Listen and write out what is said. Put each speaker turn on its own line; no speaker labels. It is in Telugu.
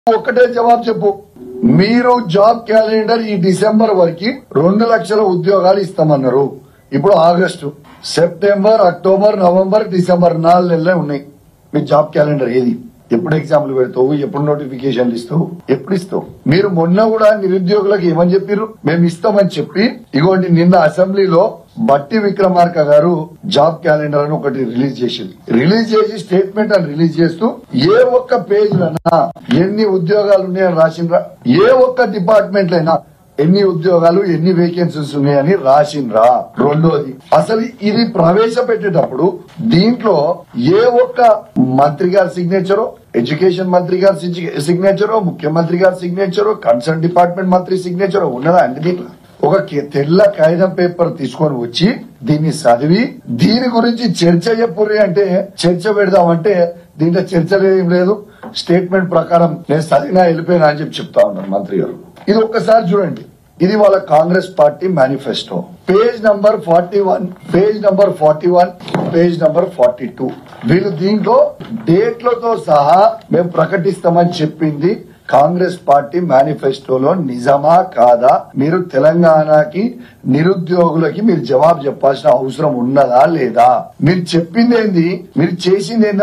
ఒక్కటే జవాబు చెప్పు. మీరు జాబ్ క్యాలెండర్ ఈ డిసెంబర్ వరకు 2 లక్షల ఉద్యోగాలు ఇస్తామన్నారు. ఇప్పుడు August, September, October, November, December 4 నెలలే ఉన్నాయి. మీ జాబ్ క్యాలెండర్ ఏది? ఎప్పుడు ఎగ్జామ్లు పెడతావు? ఎప్పుడు నోటిఫికేషన్లు ఇస్తావు? ఎప్పుడు ఇస్తావు? మీరు మొన్న కూడా నిరుద్యోగులకు ఏమని చెప్పారు? మేము ఇస్తామని చెప్పి ఇగోండి నిన్న అసెంబ్లీలో బట్టి విక్రమార్క గారు జాబ్ క్యాలెండర్ అని ఒకటి రిలీజ్ చేసి స్టేట్మెంట్ అని రిలీజ్ చేస్తూ ఏ ఒక్క పేజ్ లైనా ఎన్ని ఉద్యోగాలు ఉన్నాయని రాసిండ్రా? ఏ ఒక్క డిపార్ట్మెంట్ లైనా ఎన్ని ఉద్యోగాలు ఎన్ని వేకెన్సీస్ ఉన్నాయని రాసిండ్రా? రెండోది, అసలు ఇది ప్రవేశపెట్టేటప్పుడు దీంట్లో ఏ ఒక్క మంత్రి గారి సిగ్నేచరో, ఎడ్యుకేషన్ మంత్రి గారి సిగ్నేచరో, ముఖ్యమంత్రి గారి సిగ్నేచరో, కన్సర్న్ డిపార్ట్మెంట్ మంత్రి సిగ్నేచరో ఉన్నదా అండి? దీంట్లో ఒక తెల్ల కాగితం పేపర్ తీసుకొని వచ్చి దీన్ని చదివి దీని గురించి చర్చ చెప్పుర్రి అంటే చర్చ పెడదామంటే దీంట్లో చర్చలేం లేదు. స్టేట్మెంట్ ప్రకారం నేను చదివినా వెళ్ళిపోయినా అని చెప్తా ఉన్నారు మంత్రి గారు. ఇది ఒక్కసారి చూడండి. ఇది వాళ్ళ Congress party manifesto, page number 41, page number 41, page number 42. వీళ్ళు దీంట్లో డేట్లతో సహా మేము ప్రకటిస్తామని చెప్పింది కాంగ్రెస్ పార్టీ మేనిఫెస్టోలో నిజమా కాదా? మీరు తెలంగాణకి నిరుద్యోగులకి మీరు జవాబు చెప్పాల్సిన అవసరం ఉన్నదా లేదా? మీరు చెప్పింది ఏంది? మీరు చేసింది ఏంది?